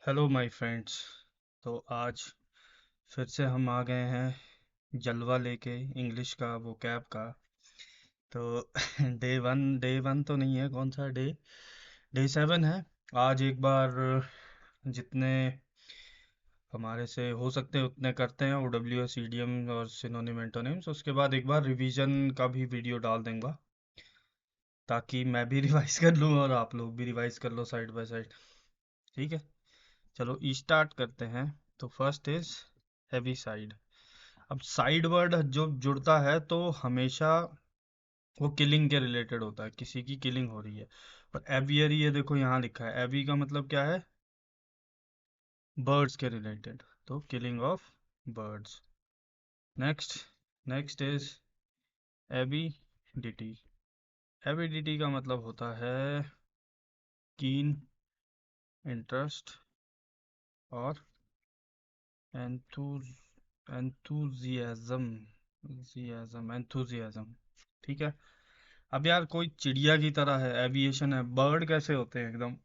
Hello my friends. तो आज फिर से हम आ गए हैं जलवा लेके इंग्लिश का वो कैब का। तो डे वन तो नहीं है, कौन सा डे 7 है। आज एक बार जितने हमारे से हो सकते हैं उतने करते हैं, OWS ईडीएम और सिनोनिम एंटोनिम्स। उसके बाद एक बार रिवीजन का भी वीडियो डाल दूंगा ताकि मैं भी रिवाइज कर लूँ और आप लोग भी रिवाइज कर लो साइड बाय साइड। ठीक है, चलो स्टार्ट करते हैं। तो फर्स्ट इज हैवी साइड। अब साइड वर्ड जो जुड़ता है तो हमेशा वो किलिंग के रिलेटेड होता है, किसी की किलिंग हो रही है। और एवियरी, ये देखो यहाँ लिखा है, एवी का मतलब क्या है? बर्ड्स के रिलेटेड, तो killing of birds. Next next is avidity. Avidity का मतलब होता है कीन इंटरेस्ट और एंथुजियाज्म। ठीक है। अब यार कोई चिड़िया की तरह है, एविएशन है। बर्ड कैसे होते हैं? एकदम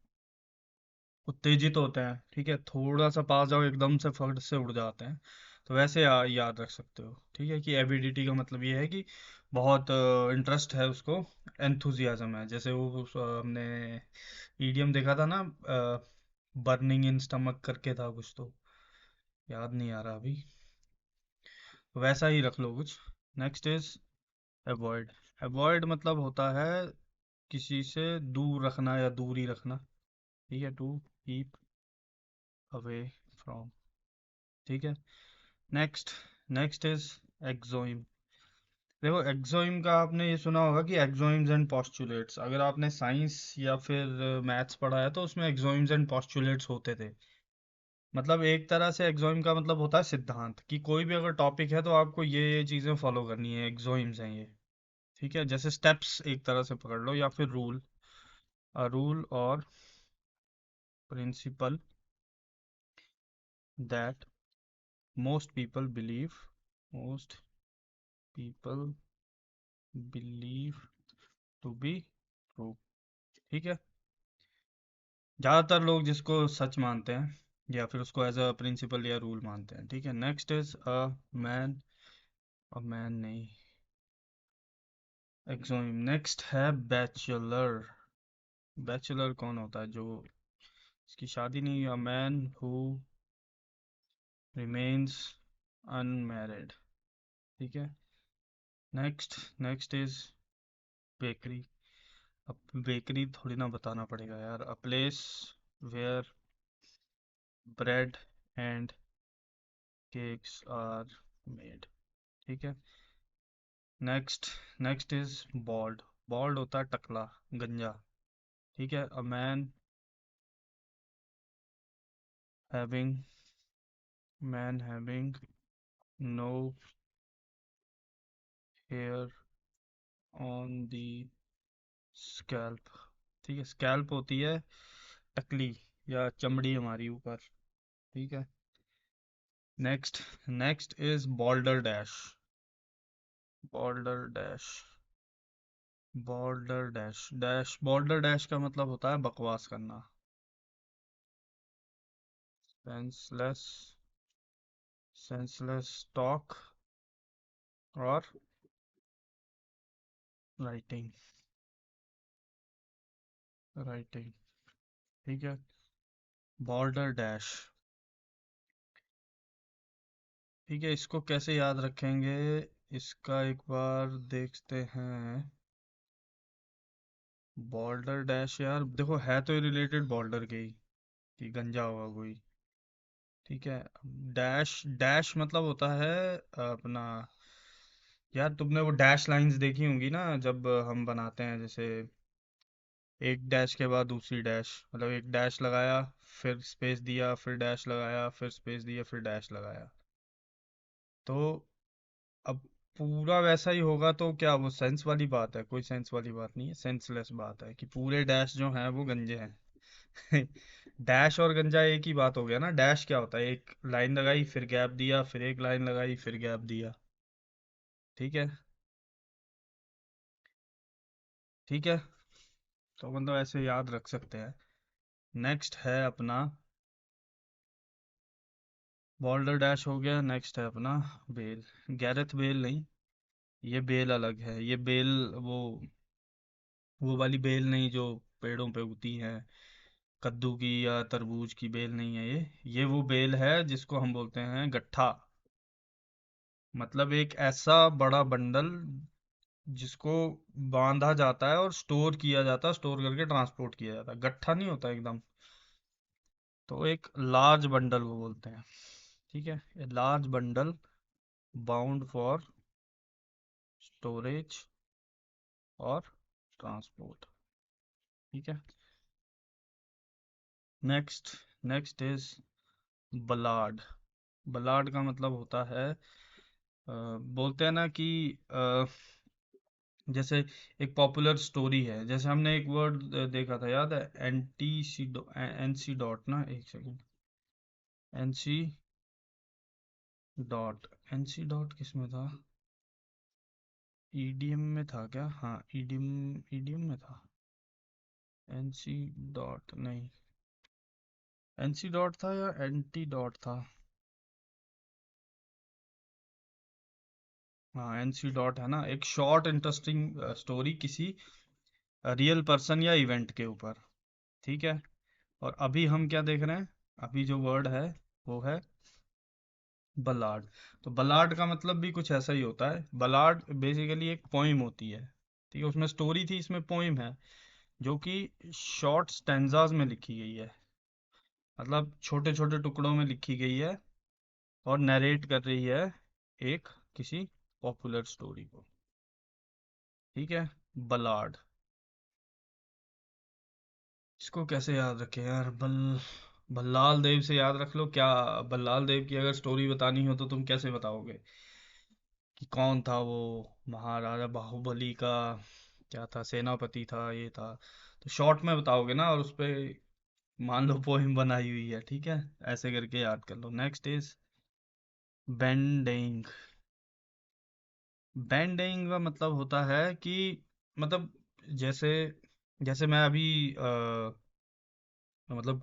उत्तेजित होते हैं, ठीक है, थोड़ा सा पास जाओ एकदम से फट से उड़ जाते हैं। तो वैसे याद रख सकते हो, ठीक है, कि एविडिटी का मतलब ये है कि बहुत इंटरेस्ट है उसको। एंथुजियाज्म है, जैसे वो हमने ईडियम देखा था ना, बर्निंग इन स्टमक करके था कुछ, तो याद नहीं आ रहा अभी। वैसा ही रख लो कुछ। Next is avoid. अवॉइड मतलब होता है किसी से दूर रखना या दूरी रखना। ठीक है, टू कीप अवे फ्रॉम। ठीक है। Next next is axiom. देखो एक्सोइम का आपने ये सुना होगा कि एक्सोइम्स एंड पोस्टुलेट्स, अगर आपने साइंस या फिर मैथ्स पढ़ा है तो उसमें एक्सोइम्स एंड पोस्टुलेट्स होते थे। मतलब एक तरह से एक्सोइम का मतलब होता है सिद्धांत, कि कोई भी अगर टॉपिक है तो आपको ये चीज़ें फॉलो करनी है, एक्सोइम्स हैं ये। ठीक है, जैसे स्टेप्स एक तरह से पकड़ लो, या फिर रूल। अ रूल और principle that most people believe most people believe to be true. ठीक है, ज़्यादातर लोग जिसको सच मानते हैं या फिर उसको एज अ प्रिंसिपल या रूल मानते हैं। ठीक है। Next is man. A man नहीं, एक्सोइम। नेक्स्ट है बैचलर। बैचलर कौन होता है? जो इसकी शादी नहीं हुई। A man who remains unmarried. ठीक है। Next next is bakery. अब बेकरी थोड़ी ना बताना पड़ेगा यार। A place where bread and cakes are made. ठीक है। Next next is bald. Bald होता है टकला, गंजा। ठीक है। A having man having no hair on the scalp. ठीक है, स्कैल्प होती है टकली या चमड़ी हमारी ऊपर। ठीक है। Next next is balderdash. Balderdash balderdash dash balderdash का मतलब होता है बकवास करना। सेंसलेस सेंसलेस टॉक और राइटिंग राइटिंग। ठीक है। Balderdash. ठीक है, इसको कैसे याद रखेंगे? इसका एक बार देखते हैं। बॉर्डर डैश यार देखो, है तो रिलेटेड बॉर्डर के ही, कि गंजा होगा कोई। ठीक है। डैश डैश मतलब होता है अपना, यार तुमने वो डैश लाइंस देखी होंगी ना, जब हम बनाते हैं, जैसे एक डैश के बाद दूसरी डैश, मतलब एक डैश लगाया, फिर स्पेस दिया, फिर डैश लगाया, फिर स्पेस दिया, फिर डैश लगाया। तो अब पूरा वैसा ही होगा तो क्या वो सेंस वाली बात है? कोई सेंस वाली बात नहीं है, सेंसलेस बात है कि पूरे डैश जो हैं वो गंजे हैं। डैश और गंजा एक ही बात हो गया ना। डैश क्या होता है? एक लाइन लगाई, फिर गैप दिया, फिर एक लाइन लगाई, फिर गैप दिया। ठीक है। ठीक है, तो मतलब ऐसे याद रख सकते हैं। नेक्स्ट है अपना बॉल्डर डैश हो गया। नेक्स्ट है अपना बेल। गैरेथ बेल नहीं, ये बेल अलग है। ये बेल वो वाली बेल नहीं जो पेड़ों पे उगती है, कद्दू की या तरबूज की बेल नहीं है ये वो बेल है जिसको हम बोलते हैं गट्ठा। मतलब एक ऐसा बड़ा बंडल जिसको बांधा जाता है और स्टोर किया जाता है, स्टोर करके ट्रांसपोर्ट किया जाता है। गट्ठा नहीं होता एकदम। तो एक लार्ज बंडल वो बोलते हैं। ठीक है, a large bundle bound for storage और ट्रांसपोर्ट। ठीक है। Next, next is ballad. Ballad का मतलब होता है बोलते हैं ना कि अ, जैसे एक पॉपुलर स्टोरी है, जैसे हमने एक वर्ड देखा था, याद है? एनसी डॉट ना, एक second. NC dot, NC dot किस में था? ईडीएम में था क्या? हाँ, ईडीएम, ईडीएम में था। एनसी डॉट नहीं, एनसी डॉट था या एंटी डॉट था? हाँ, एनसी डॉट है ना, एक शॉर्ट इंटरेस्टिंग स्टोरी किसी रियल पर्सन या इवेंट के ऊपर। ठीक है। और अभी हम क्या देख रहे हैं? अभी जो वर्ड है वो है बलाड। तो बलाड का मतलब भी कुछ ऐसा ही होता है। बलाड बेसिकली एक पोइम होती है। ठीक है, उसमें स्टोरी थी, इसमें पोइम है, जो कि शॉर्ट स्टैंजाज में लिखी गई है। मतलब छोटे छोटे टुकड़ों में लिखी गई है और नरेट कर रही है एक किसी पॉपुलर स्टोरी को। ठीक है, बलाड। इसको कैसे याद रखें यार? भल्लाल देव से याद रख लो क्या? भल्लाल देव की अगर स्टोरी बतानी हो तो तुम कैसे बताओगे कि कौन था वो? महाराजा बाहुबली का क्या था, सेनापति था, ये था। तो शॉर्ट में बताओगे ना, और उस पे मान लो पोइम बनाई हुई है। ठीक है, ऐसे करके याद कर लो। Next is bending. बेंडिंग का मतलब होता है कि मतलब जैसे जैसे मैं अभी मतलब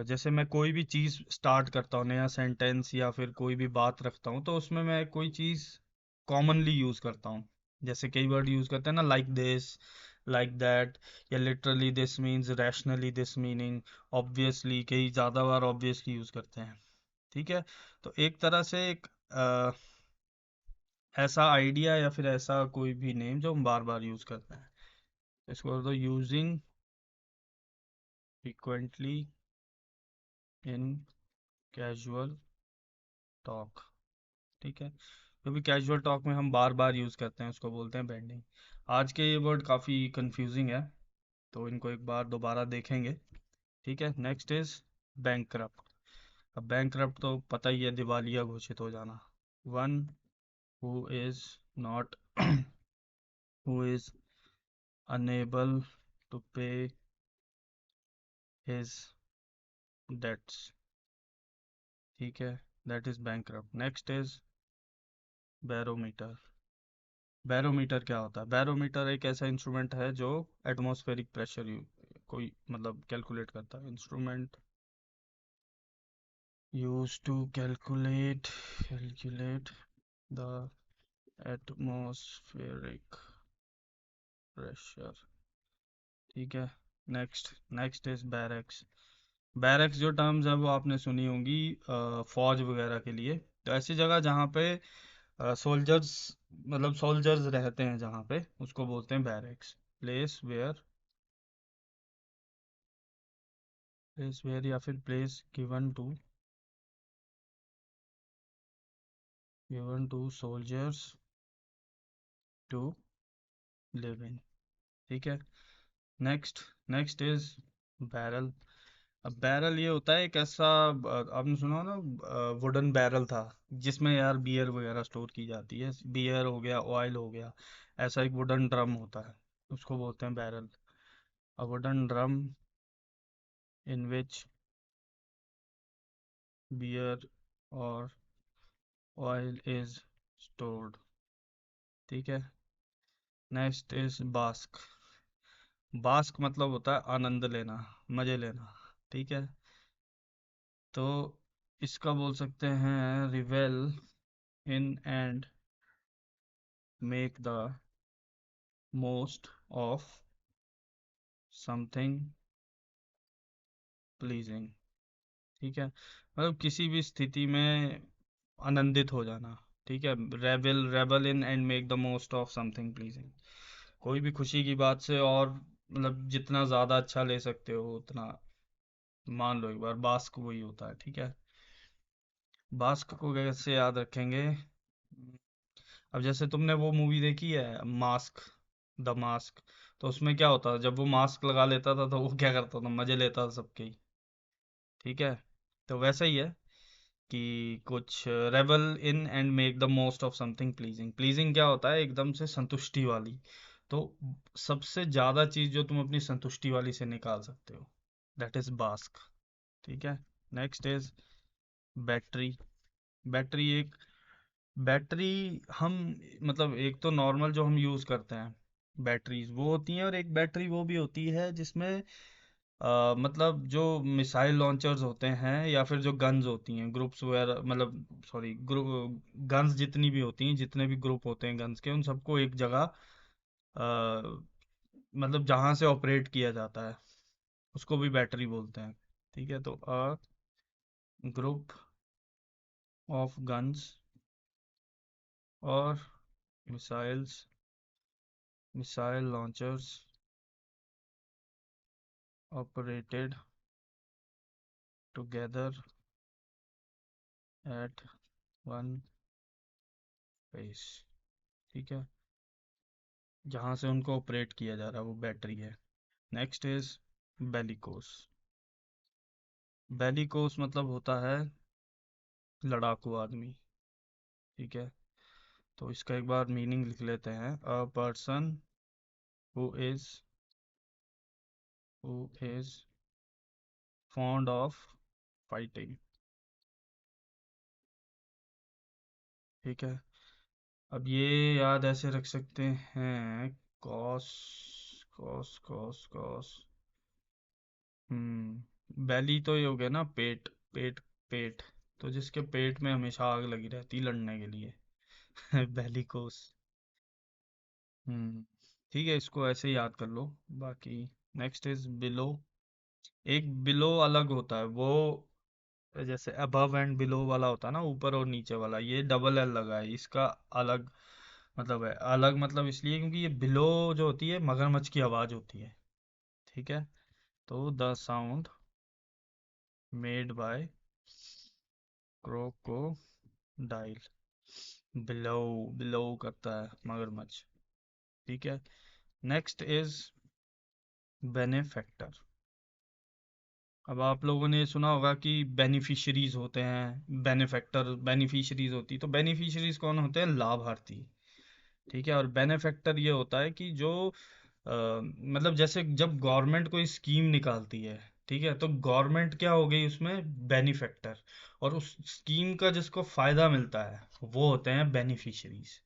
जैसे मैं कोई भी चीज़ स्टार्ट करता हूँ, नया सेंटेंस या फिर कोई भी बात रखता हूँ, तो उसमें मैं कोई चीज़ कॉमनली यूज़ करता हूँ। जैसे कई वर्ड यूज़ करते हैं ना, लाइक दिस, लाइक दैट, या literally this means, rationally this meaning, obviously, कई ज़्यादा बार ऑब्वियसली यूज़ करते हैं। ठीक है। तो एक तरह से एक ऐसा आइडिया या फिर ऐसा कोई भी नेम जो हम बार बार यूज़ करते हैं, इसको कर दो यूजिंग फ्रीक्वेंटली इन कैजुअल टॉक। ठीक है, जो भी कैजुअल टॉक में हम बार बार यूज़ करते हैं उसको बोलते हैं बैंडिंग। आज के ये वर्ड काफ़ी कंफ्यूजिंग है, तो इनको एक बार दोबारा देखेंगे। ठीक है। Next is bankrupt. अब बैंकरप्ट तो पता ही है, दिवालिया घोषित हो जाना। One who is not who is unable to pay his debts. ठीक है, that is bankrupt. Next is barometer. Barometer क्या होता है? बैरोमीटर एक ऐसा इंस्ट्रूमेंट है जो एटमॉस्फेरिक प्रेशर कोई मतलब कैलकुलेट करता है। Instrument use to calculate the atmospheric pressure. ठीक है। Next, next is barracks. Barracks जो टर्म्स है वो आपने सुनी होंगी फौज वगैरह के लिए। तो ऐसी जगह जहाँ पे सोल्जर्स, मतलब सोल्जर्स रहते हैं जहाँ पे, उसको बोलते हैं barracks. Place where, place where या फिर place given to soldiers to live in. ठीक है। Next, next is barrel. अब बैरल ये होता है एक ऐसा आपने सुना हो ना, वुडन बैरल था जिसमें यार बियर वगैरह स्टोर की जाती है। बियर हो गया, ऑयल हो गया, ऐसा एक वुडन ड्रम होता है, उसको बोलते हैं barrel. A wooden drum in which beer और ऑयल इज स्टोर्ड। ठीक है। Next is bask. बास्क मतलब होता है आनंद लेना, मजे लेना। ठीक है। तो इसका बोल सकते हैं revel in and make the most of something pleasing. ठीक है, मतलब किसी भी स्थिति में आनंदित हो जाना। ठीक है, rebel rebel in and make the most of something pleasing, कोई भी खुशी की बात से और मतलब जितना ज़्यादा अच्छा ले सकते हो उतना। मान लो एक बार बास्क वही होता है। ठीक है, बास्क को कैसे याद रखेंगे? अब जैसे तुमने वो मूवी देखी है मास्क, द मास्क, तो उसमें क्या होता था जब वो मास्क लगा लेता था तो वो क्या करता था, मजे लेता था सबके ही। ठीक है, तो वैसा ही है कि कुछ revel in and make the most of something pleasing. Pleasing क्या होता है, एकदम से संतुष्टि वाली। तो सबसे ज्यादा चीज जो तुम अपनी संतुष्टि वाली से निकाल सकते हो, दैट इज बास्क। ठीक है, नेक्स्ट इज बैटरी। बैटरी एक बैटरी हम मतलब एक तो नॉर्मल जो हम यूज करते हैं बैटरीज वो होती हैं, और एक बैटरी वो भी होती है जिसमें मतलब जो मिसाइल लॉन्चर्स होते हैं या फिर जो गन्स होती हैं ग्रुप्स वगैरह, मतलब सॉरी ग्रुप गन्स जितनी भी होती हैं, जितने भी ग्रुप होते हैं गन्स के, उन सबको एक जगह मतलब जहाँ से ऑपरेट किया जाता है उसको भी बैटरी बोलते हैं। ठीक है, तो अ ग्रुप ऑफ गन्स और missiles missile launchers operated together at one pace. ठीक है, जहाँ से उनको ऑपरेट किया जा रहा है वो बैटरी है। Next is bellicose. बेलिकोस मतलब होता है लड़ाकू आदमी। ठीक है, तो इसका एक बार मीनिंग लिख लेते हैं, अ person who is who is fond of fighting. ठीक है, अब ये याद ऐसे रख सकते हैं, कॉस कॉस कॉस कॉस बैली तो ये हो गया ना, पेट पेट पेट, तो जिसके पेट में हमेशा आग लगी रहती लड़ने के लिए बैली कोस। हम्म ठीक है, इसको ऐसे ही याद कर लो। बाकी नेक्स्ट इज बिलो। एक बिलो अलग होता है वो, जैसे अबव एंड बिलो वाला होता है ना, ऊपर और नीचे वाला, ये डबल एल लगा है इसका। अलग मतलब है, अलग मतलब इसलिए क्योंकि ये बिलो जो होती है मगरमच्छ की आवाज होती है। ठीक है, तो the sound made by crocodile, below below करता है मगरमच्छ। ठीक है, नेक्स्ट इज बेनिफैक्टर। अब आप लोगों ने सुना होगा कि बेनिफिशरीज होते हैं, बेनिफैक्टर बेनिफिशरीज होती, तो बेनिफिशरीज कौन होते हैं, लाभार्थी। ठीक है, और बेनिफैक्टर ये होता है कि जो मतलब जैसे जब गवर्नमेंट कोई स्कीम निकालती है, ठीक है, तो गवर्नमेंट क्या हो गई उसमें बेनिफैक्टर, और उस स्कीम का जिसको फायदा मिलता है वो होते हैं बेनिफिशरीज।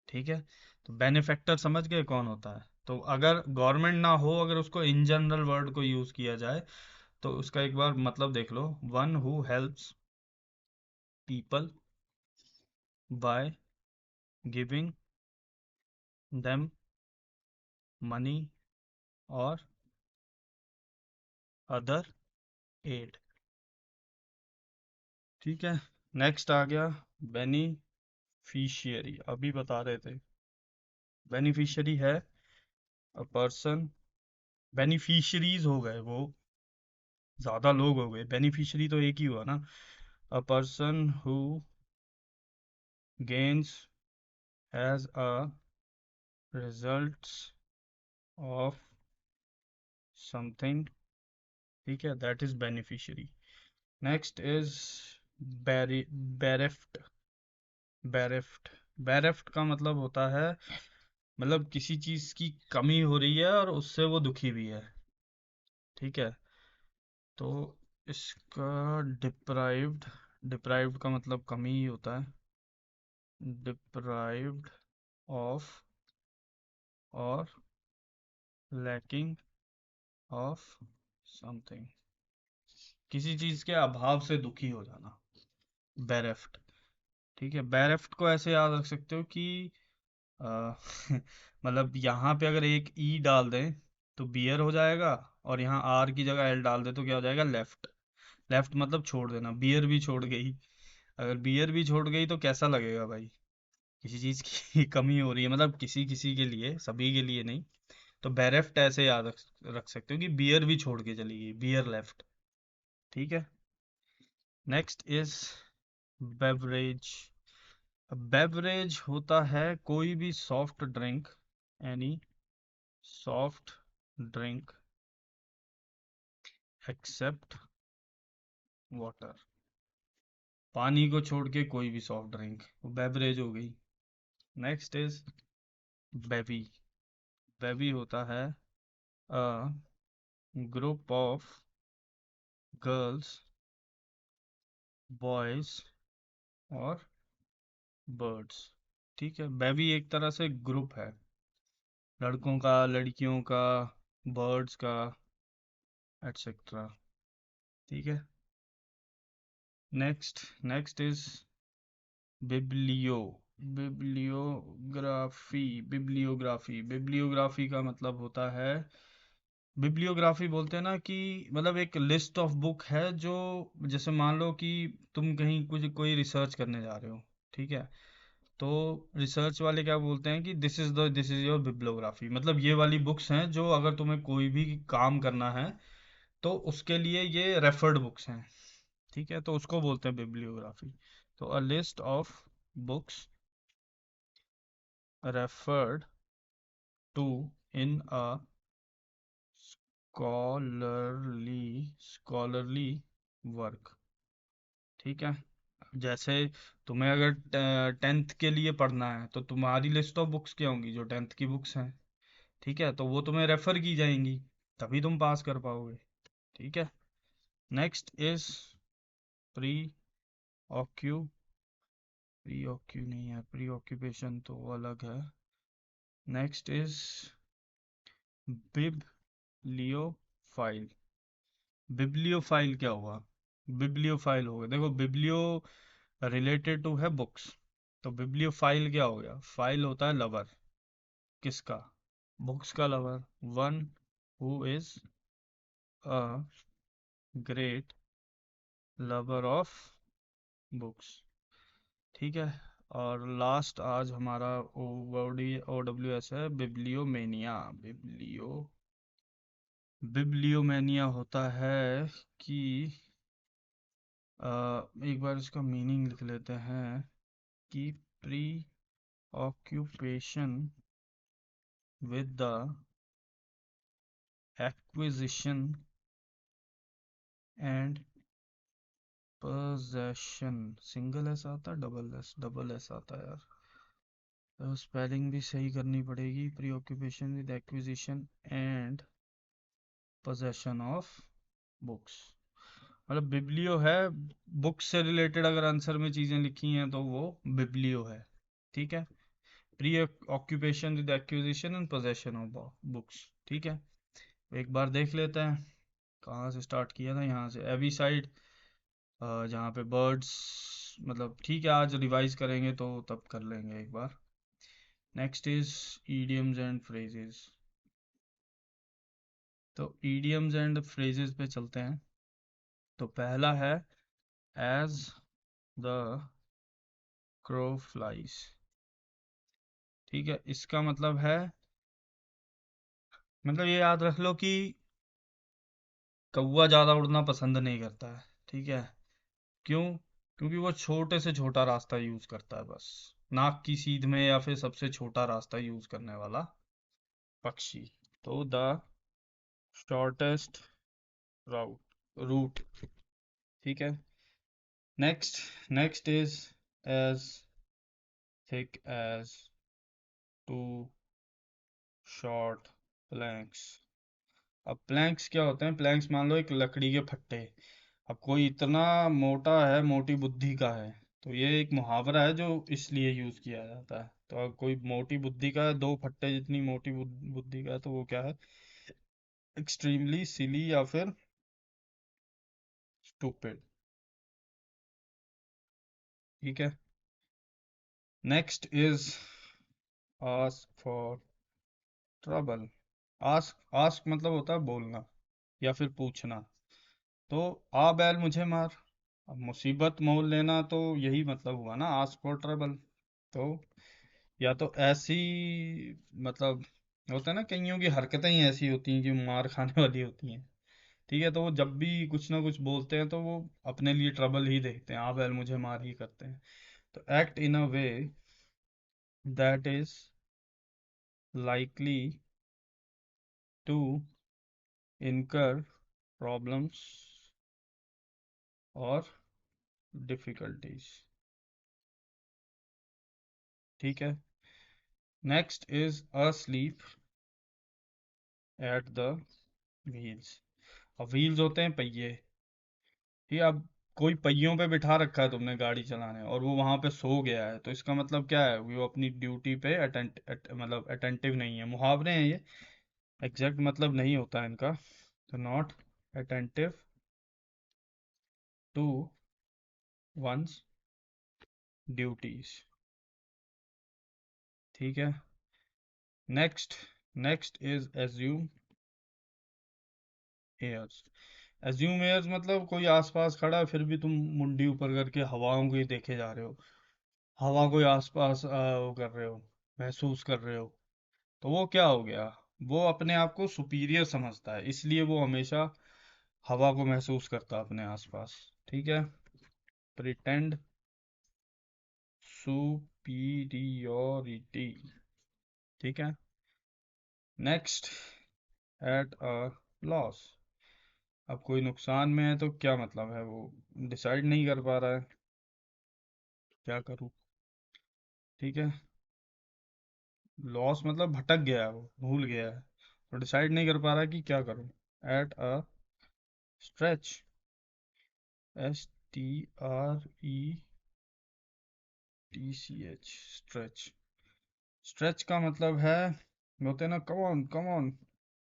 ठीक है, तो बेनिफैक्टर समझ गए कौन होता है। तो अगर गवर्नमेंट ना हो, अगर उसको इन जनरल वर्ड को यूज किया जाए तो उसका एक बार मतलब देख लो, one who helps people by giving them money और अदर एड। ठीक है, नेक्स्ट आ गया बेनिफिशियरी, अभी बता रहे थे। बेनिफिशियरी है अ पर्सन, बेनिफिशरीज हो गए वो, ज्यादा लोग हो गए, बेनिफिशियरी तो एक ही हुआ ना। A person who gains as a results of something. ठीक है, that is beneficiary. Next is berry bereft. Bereft bereft का मतलब होता है, मतलब किसी चीज की कमी हो रही है और उससे वो दुखी भी है। ठीक है, तो इसका डिप्राइव्ड, डिप्राइव्ड का मतलब कमी ही होता है, डिप्राइव्ड ऑफ और लैकिंग ऑफ समथिंग, किसी चीज के अभाव से दुखी हो जाना। बेरेफ्ट। ठीक है, बेरेफ्ट को ऐसे याद रख सकते हो कि अ, मतलब यहाँ पे अगर एक ई डाल दें तो बियर हो जाएगा, और यहाँ आर की जगह एल डाल दे तो क्या हो जाएगा, लेफ्ट। लेफ्ट मतलब छोड़ देना, बियर भी छोड़ गई। अगर बियर भी छोड़ गई तो कैसा लगेगा भाई, किसी चीज की कमी हो रही है, मतलब किसी किसी के लिए, सभी के लिए नहीं। तो बेरेफ्ट ऐसे याद रख सकते हो कि बियर भी छोड़ के चली गई, बियर लेफ्ट। ठीक है। Next is beverage. बेवरेज होता है कोई भी soft drink, any soft drink except water. पानी को छोड़ के कोई भी सॉफ्ट ड्रिंक, वो बेवरेज हो गई। Next is baby. बेबी होता है अ ग्रुप ऑफ गर्ल्स, बॉयज और बर्ड्स। ठीक है, बेबी एक तरह से ग्रुप है, लड़कों का, लड़कियों का, बर्ड्स का, एटसेट्रा। ठीक है। Next, next is biblio. Bibliography. Bibliography, bibliography का मतलब होता है, बिब्लियोग्राफी बोलते हैं ना कि मतलब एक लिस्ट ऑफ बुक है जो, जैसे मान लो कि तुम कहीं कुछ कोई रिसर्च करने जा रहे हो, ठीक है, तो रिसर्च वाले क्या बोलते हैं कि दिस इज योर बिब्लियोग्राफी, मतलब ये वाली बुक्स हैं जो अगर तुम्हें कोई भी काम करना है तो उसके लिए ये रेफर्ड बुक्स हैं। ठीक है, तो उसको बोलते हैं बिब्लियोग्राफी। तो a list of books referred to in a scholarly work. ठीक है। जैसे तुम्हें अगर 10th के लिए पढ़ना है तो तुम्हारी लिस्ट ऑफ बुक्स क्या होंगी, जो 10th की बुक्स हैं। ठीक है, तो वो तुम्हें रेफर की जाएंगी, तभी तुम पास कर पाओगे। ठीक है। नेक्स्ट इज प्री ऑक्यू प्री ऑक्यू नहीं है, प्री ऑक्यूपेशन तो अलग है। Next is bibliophile. बिब्लियोफाइल क्या हुआ, बिब्लियोफाइल हो गया, देखो बिब्लियो रिलेटेड टू है बुक्स, तो बिब्लियोफाइल क्या हो गया, फाइल होता है लवर, किसका, बुक्स का lover, one who is a great lover of books. ठीक है। और लास्ट आज हमारा ओ डब्ल्यू एस है, बिब्लियोमेनिया। बिब्लियोमेनिया होता है कि एक बार इसका मीनिंग लिख लेते हैं कि pre occupation with the acquisition and possession। Single S आता है, डबल एस आता है यार, तो स्पेलिंग भी सही करनी पड़ेगी। Pre occupation with acquisition and possession of books, मतलब बिब्लियो है, बुक्स से रिलेटेड अगर आंसर में चीजें लिखी हैं तो वो बिब्लियो है। ठीक है। Pre occupation with acquisition and possession of books. ठीक है, एक बार देख लेते हैं कहाँ से स्टार्ट किया था, यहाँ से एवी साइड, जहाँ पे बर्ड्स, मतलब ठीक है आज रिवाइज करेंगे तो तब कर लेंगे एक बार। Next is idioms and phrases. तो ईडियम्स एंड फ्रेजेस पे चलते हैं। तो पहला है एज द क्रो फ्लाइज। ठीक है, इसका मतलब है, मतलब ये याद रख लो कि कौवा ज़्यादा उड़ना पसंद नहीं करता है। ठीक है, क्यों, क्योंकि वो छोटे से छोटा रास्ता यूज करता है, बस नाक की सीध में या फिर सबसे छोटा रास्ता यूज करने वाला पक्षी। तो द शॉर्टेस्ट रूट। ठीक है। Next, next is as thick as two short planks. अब प्लैंक्स क्या होते हैं, प्लैंक्स मान लो एक लकड़ी के फट्टे। अब कोई इतना मोटा है, मोटी बुद्धि का है, तो ये एक मुहावरा है जो इसलिए यूज किया जाता है। तो अगर कोई मोटी बुद्धि का है, दो फट्टे जितनी मोटी बुद्धि का है, तो वो क्या है, एक्सट्रीमली सिली या फिर स्टूपिड। ठीक है। Next is ask for trouble. Ask ask मतलब होता है बोलना या फिर पूछना। तो आ बैल मुझे मार, अब मुसीबत मोल लेना, तो यही मतलब हुआ ना, आस्क फॉर ट्रबल। तो या तो ऐसी, मतलब होता है ना, कईयों की हरकतें ही ऐसी होती हैं कि मार खाने वाली होती हैं। ठीक है, तो वो जब भी कुछ ना कुछ बोलते हैं तो वो अपने लिए ट्रबल ही देखते हैं, आ बैल मुझे मार ही करते हैं। तो act in a way that is likely to incur problems और डिफिकल्टीज। ठीक है। Next is asleep at the wheels. अब व्हील्स होते हैं पहिए। ठीक है, अब कोई पहियों पे बिठा रखा है तुमने गाड़ी चलाने, और वो वहां पे सो गया है, तो इसका मतलब क्या है, वो अपनी ड्यूटी पे मतलब अटेंटिव नहीं है। मुहावरे हैं ये, एग्जैक्ट मतलब नहीं होता है इनका। तो not attentive to one's duties. ठीक है। Next next is assume airs. Assume airs मतलब कोई आसपास खड़ा है, फिर भी तुम मुंडी ऊपर करके हवाओं को ही देखे जा रहे हो, हवा कोई आसपास वो कर रहे हो, महसूस कर रहे हो। तो वो क्या हो गया, वो अपने आप को सुपीरियर समझता है, इसलिए वो हमेशा हवा को महसूस करता है अपने आसपास। ठीक है। Pretend superiority. ठीक है। Next, at a loss. अब कोई नुकसान में है तो क्या मतलब है, वो डिसाइड नहीं कर पा रहा है, क्या करूं। ठीक है। लॉस मतलब भटक गया है, वो भूल गया है, तो डिसाइड नहीं कर पा रहा कि क्या करूं। At a stretch, S T R E T C H, stretch. Stretch का मतलब है, होते हैं ना, come on come on,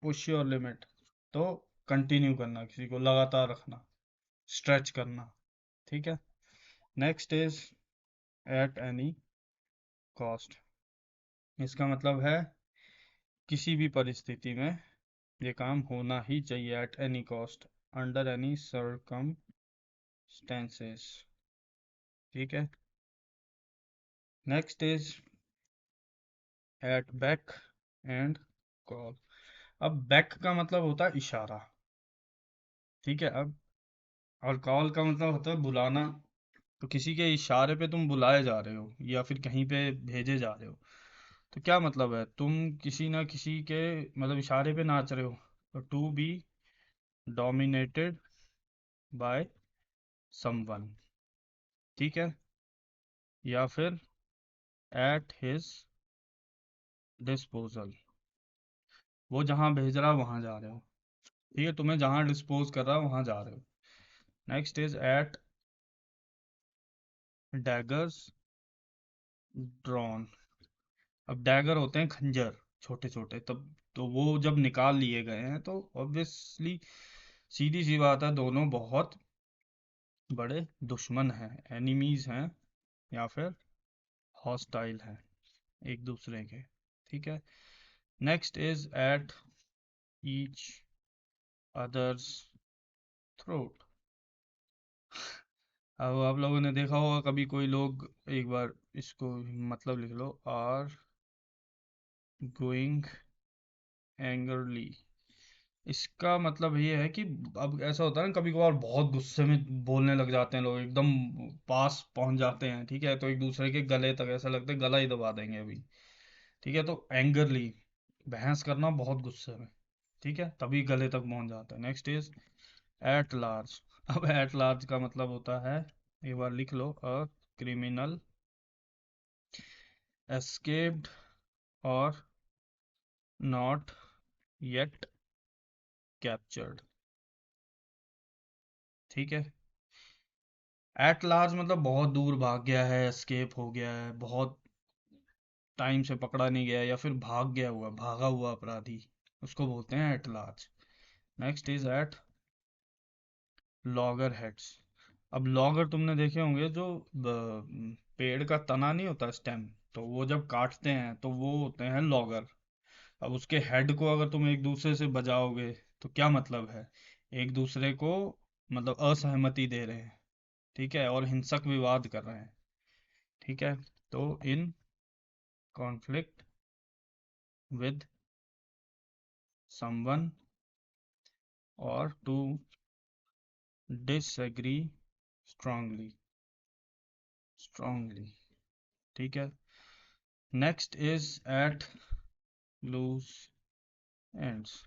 push your limit. तो कंटिन्यू करना, किसी को लगातार रखना, स्ट्रेच करना। ठीक है। Next is at any cost. इसका मतलब है किसी भी परिस्थिति में ये काम होना ही चाहिए, at any cost, under any circumstances. ठीक है। Next is at beck and call. अब बैक का मतलब होता है इशारा। ठीक है। अब और कॉल का मतलब होता है बुलाना। तो किसी के इशारे पे तुम बुलाए जा रहे हो या फिर कहीं पे भेजे जा रहे हो, तो क्या मतलब है, तुम किसी ना किसी के मतलब इशारे पे नाच रहे हो। तो to be dominated by someone. ठीक है। या फिर एट हिज डिस्पोजल, वो जहां भेज रहा है वहां जा रहे हो। ठीक है, तुम्हें जहां डिस्पोज कर रहा है वहां जा रहे हो। Next is at daggers drawn. अब डैगर होते हैं खंजर, छोटे छोटे, तब तो वो जब निकाल लिए गए हैं तो ऑब्वियसली सीधी सी बात है, दोनों बहुत बड़े दुश्मन हैं, एनिमीज हैं, या फिर हॉस्टाइल हैं एक दूसरे के। ठीक है। Next is at each others throat. अब आप लोगों ने देखा होगा कभी, कोई लोग, एक बार इसको मतलब लिख लो, आर गोइंग एंगरली। इसका मतलब ये है कि अब ऐसा होता है ना, कभी कभार बहुत गुस्से में बोलने लग जाते हैं लोग, एकदम पास पहुंच जाते हैं। ठीक है, तो एक दूसरे के गले तक, ऐसा लगता है गला ही दबा देंगे अभी। ठीक है, तो एंगरली, बहस करना बहुत गुस्से में। ठीक है, तभी गले तक पहुंच जाता है। Next is at large. अब एट लार्ज का मतलब होता है, एक बार लिख लो, अ क्रिमिनल एस्केप्ड और नॉट येट कैप्चर्ड। ठीक है। एट लार्ज मतलब बहुत दूर भाग गया है, एस्केप हो गया है, बहुत टाइम से पकड़ा नहीं गया, या फिर भाग गया हुआ, भागा हुआ अपराधी, उसको बोलते हैं at large. Next is at loggerheads. अब लॉगर तुमने देखे होंगे, जो पेड़ का तना नहीं होता, स्टेम, तो वो जब काटते हैं तो वो होते हैं लॉगर। अब उसके हेड को अगर तुम एक दूसरे से बजाओगे तो क्या मतलब है, एक दूसरे को मतलब असहमति दे रहे हैं, ठीक है, और हिंसक विवाद कर रहे हैं, ठीक है। तो इन कॉन्फ्लिक्ट विद समवन और टू डिसएग्री स्ट्रांगली, स्ट्रांगली, ठीक है। Next is at loose ends.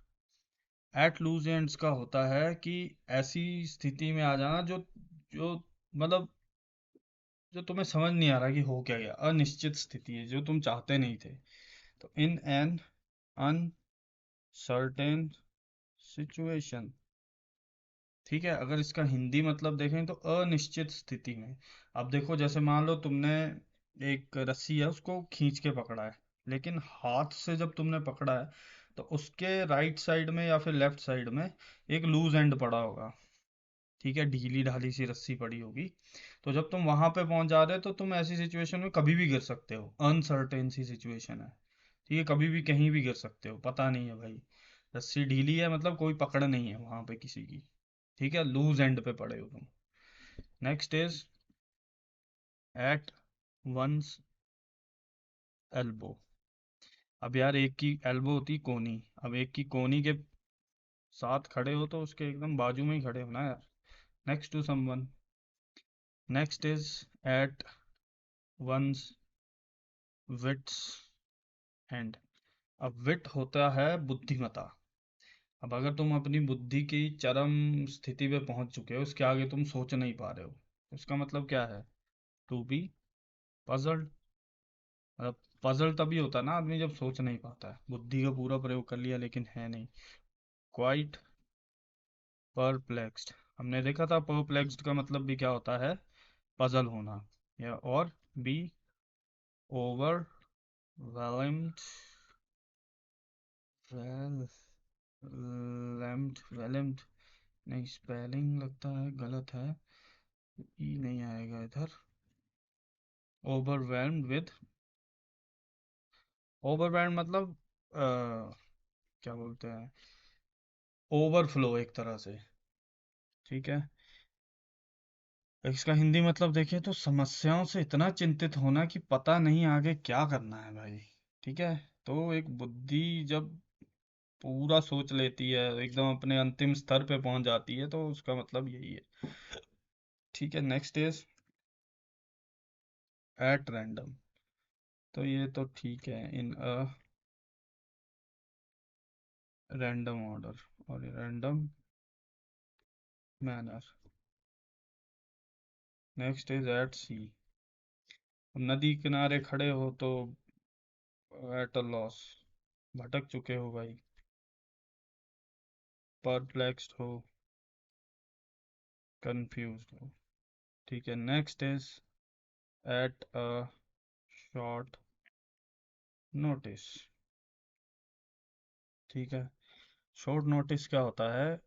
At loose ends का होता है कि ऐसी स्थिति में आ जाना जो जो मतलब जो तुम्हें समझ नहीं आ रहा कि हो क्या गया, अनिश्चित स्थिति है जो तुम चाहते नहीं थे। तो इन एन अनसर्टेन सिचुएशन, ठीक है। अगर इसका हिंदी मतलब देखें तो अनिश्चित स्थिति में। अब देखो, जैसे मान लो तुमने एक रस्सी है उसको खींच के पकड़ा है, लेकिन हाथ से जब तुमने पकड़ा है तो उसके राइट साइड में या फिर लेफ्ट साइड में एक लूज एंड पड़ा होगा, ठीक है, ढीली ढाली सी रस्सी पड़ी होगी। तो जब तुम वहां पे पहुंच जा रहे हो तो तुम ऐसी सिचुएशन में कभी भी गिर सकते हो, अनसर्टेन सी सिचुएशन है, ठीक है, कभी भी कहीं भी गिर सकते हो, पता नहीं है भाई। रस्सी ढीली है मतलब कोई पकड़ नहीं है वहां पे किसी की, ठीक है, लूज एंड पे पड़े हो तुम। Next is at one's elbow. अब यार एक की एल्बो होती कोनी, अब एक की कोनी के साथ खड़े हो तो उसके एकदम बाजू में ही खड़े हो ना यार, next to someone. Next is at one's wits end. अब विट होता है बुद्धिमता। अब अगर तुम अपनी बुद्धि की चरम स्थिति पे पहुंच चुके हो, उसके आगे तुम सोच नहीं पा रहे हो, उसका मतलब क्या है, टू बी पजल्ड। मतलब पजल तभी होता है ना आदमी जब सोच नहीं पाता है, बुद्धि का पूरा प्रयोग कर लिया लेकिन है नहीं। क्वाइट परप्लेक्स्ड, हमने देखा था परप्लेक्स्ड का मतलब भी क्या होता है, पजल होना, या और बी ओवरवेलम्ड, वेलम्ड, नहीं स्पेलिंग लगता है गलत है, ई नहीं आएगा इधर। ओवरवेल्म्ड विद, ओवरवेल्म्ड मतलब क्या बोलते हैं, ओवरफ्लो एक तरह से, ठीक है। इसका हिंदी मतलब देखें तो समस्याओं से इतना चिंतित होना कि पता नहीं आगे क्या करना है भाई, ठीक है। तो एक बुद्धि जब पूरा सोच लेती है, एकदम अपने अंतिम स्तर पे पहुंच जाती है, तो उसका मतलब यही है, ठीक है। Next is at random. तो ये तो ठीक है, इन अ रैंडम ऑर्डर और random manner. Next is at sea. नदी किनारे खड़े हो तो एट अ लॉस, भटक चुके हो भाई, परप्लेक्स्ड हो, कंफ्यूज्ड हो, ठीक है। Next is at a short notice, ठीक है। शॉर्ट नोटिस क्या होता है,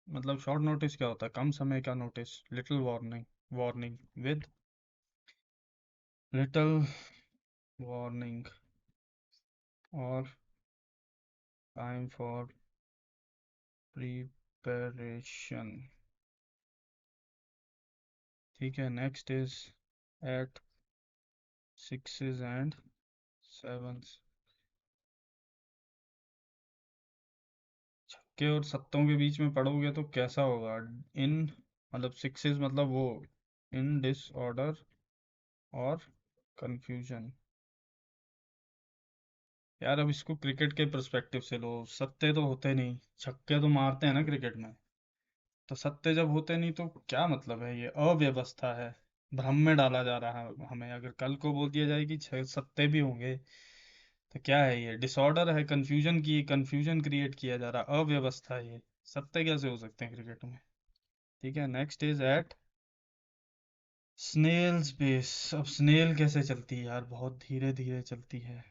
मतलब शॉर्ट नोटिस क्या होता है, कम समय का notice, little warning, warning with little warning और टाइम फॉर प्रिपरेशन, ठीक है। Next is at sixes and sevens. छक्के और सत्तों के बीच में पढ़ोगे तो कैसा होगा, इन मतलब सिक्सेस मतलब वो इन डिसऑर्डर और कंफ्यूजन। यार अब इसको क्रिकेट के पर्सपेक्टिव से लो, सत्ते तो होते नहीं, छक्के तो मारते हैं ना क्रिकेट में, तो सत्ते जब होते नहीं तो क्या मतलब है, ये अव्यवस्था है, भ्रम में डाला जा रहा है हमें। अगर कल को बोल दिया जाए कि छह सत्ते भी होंगे तो क्या है, ये डिसऑर्डर है, कंफ्यूजन की कंफ्यूजन क्रिएट किया जा रहा, अव्यवस्था है ये, सत्ते कैसे हो सकते हैं क्रिकेट में, ठीक है। Next is at snail's pace. अब स्नेल कैसे चलती है यार, बहुत धीरे धीरे चलती है,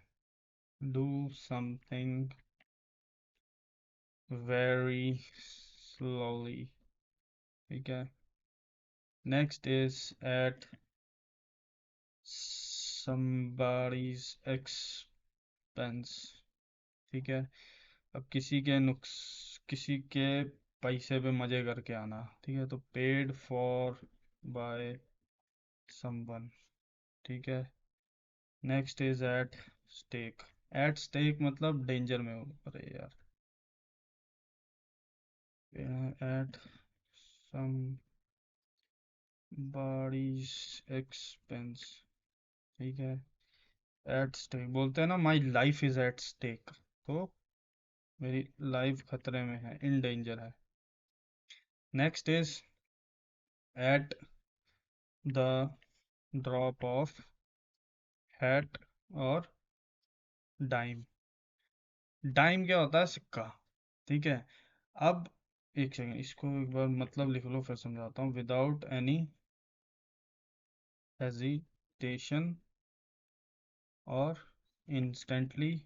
डू समथिंग वेरी स्लोली, ठीक है। Next is eight somebody's expense, ठीक है। अब किसी के पैसे पे मजे करके आना, ठीक है, तो पेड फॉर बाय समवन, ठीक है। Next is at stake. At stake मतलब डेंजर में हो, अरे यार, एट somebody's expense, ठीक है। एट स्टेक बोलते हैं ना, my life is at stake, तो मेरी लाइफ खतरे में है, इन डेंजर है। Next is at the drop of hat और डाइम। डाइम क्या होता है? सिक्का, ठीक है। अब एक सेकेंड, इसको एक बार मतलब लिख लो, फिर समझाता हूँ। विदाउट एनी हेजिटेशन और इंस्टेंटली